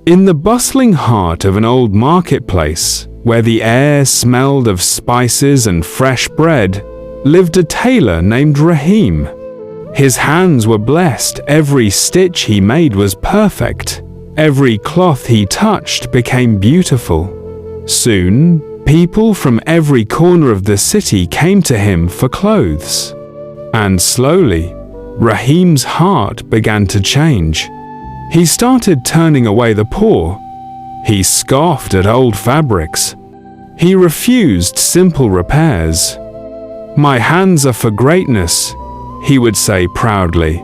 In the bustling heart of an old marketplace, where the air smelled of spices and fresh bread, lived a tailor named Rahim. His hands were blessed, every stitch he made was perfect, every cloth he touched became beautiful. Soon, people from every corner of the city came to him for clothes. And slowly, Rahim's heart began to change. He started turning away the poor. He scoffed at old fabrics. He refused simple repairs. "My hands are for greatness," he would say proudly,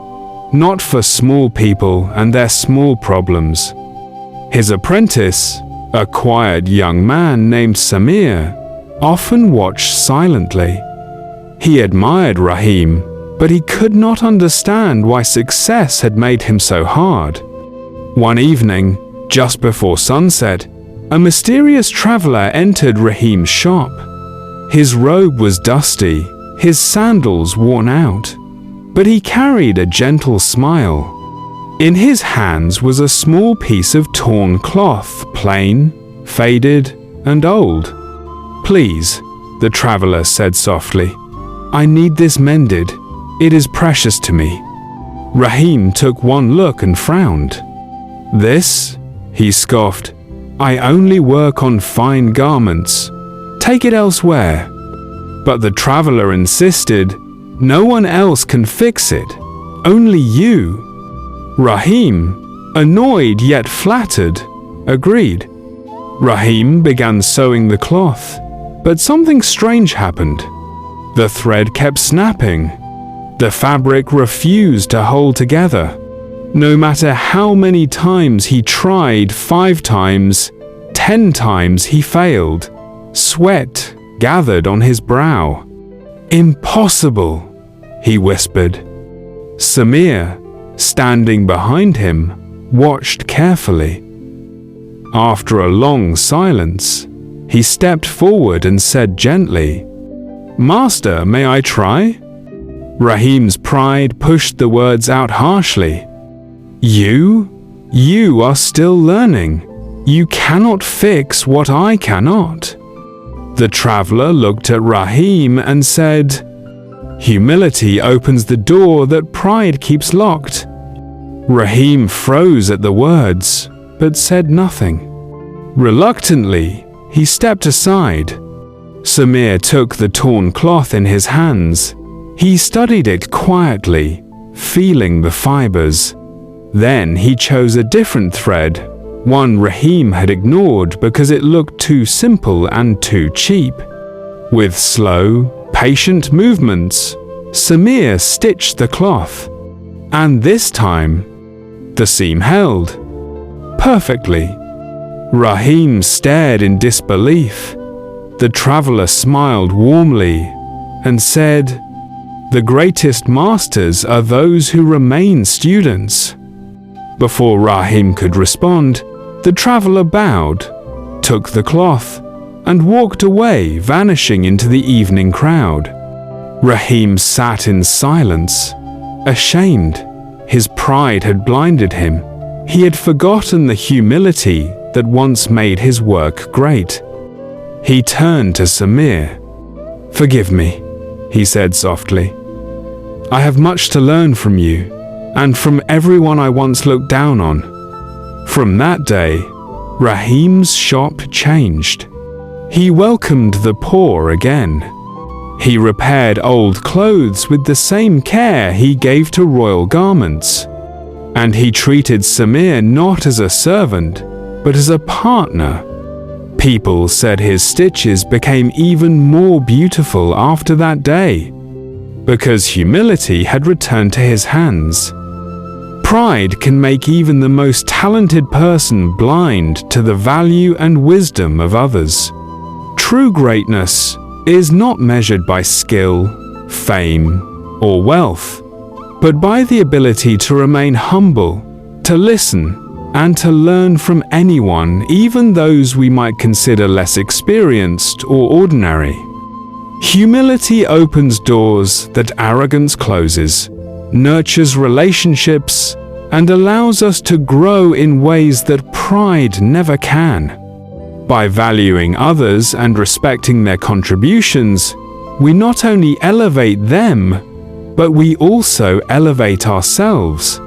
"not for small people and their small problems." His apprentice, a quiet young man named Samir, often watched silently. He admired Rahim, but he could not understand why success had made him so hard. One evening, just before sunset, a mysterious traveler entered Rahim's shop. His robe was dusty, his sandals worn out, but he carried a gentle smile. In his hands was a small piece of torn cloth, plain, faded, and old. "Please," the traveler said softly, "I need this mended. It is precious to me." Rahim took one look and frowned. "This?" he scoffed. "I only work on fine garments. Take it elsewhere." But the traveler insisted, "No one else can fix it. Only you." Rahim, annoyed yet flattered, agreed. Rahim began sewing the cloth, but something strange happened. The thread kept snapping. The fabric refused to hold together. No matter how many times he tried, 5 times, 10 times he failed. Sweat gathered on his brow. "Impossible," he whispered. Samir, standing behind him, watched carefully. After a long silence, he stepped forward and said gently, "Master, may I try?" Rahim's pride pushed the words out harshly. You are still learning. You cannot fix what I cannot." The traveler looked at Rahim and said, "Humility opens the door that pride keeps locked." Rahim froze at the words, but said nothing. Reluctantly, he stepped aside. Samir took the torn cloth in his hands. He studied it quietly, feeling the fibers. Then he chose a different thread, one Rahim had ignored because it looked too simple and too cheap. With slow, patient movements, Samir stitched the cloth. And this time, the seam held perfectly. Rahim stared in disbelief. The traveler smiled warmly and said, "The greatest masters are those who remain students." Before Rahim could respond, the traveler bowed, took the cloth, and walked away, vanishing into the evening crowd. Rahim sat in silence, ashamed. His pride had blinded him. He had forgotten the humility that once made his work great. He turned to Samir. "Forgive me," he said softly. "I have much to learn from you, and from everyone I once looked down on." From that day, Rahim's shop changed. He welcomed the poor again. He repaired old clothes with the same care he gave to royal garments. And he treated Samir not as a servant, but as a partner. People said his stitches became even more beautiful after that day, because humility had returned to his hands. Pride can make even the most talented person blind to the value and wisdom of others. True greatness is not measured by skill, fame, or wealth, but by the ability to remain humble, to listen, and to learn from anyone, even those we might consider less experienced or ordinary. Humility opens doors that arrogance closes, nurtures relationships, and allows us to grow in ways that pride never can. By valuing others and respecting their contributions, we not only elevate them, but we also elevate ourselves.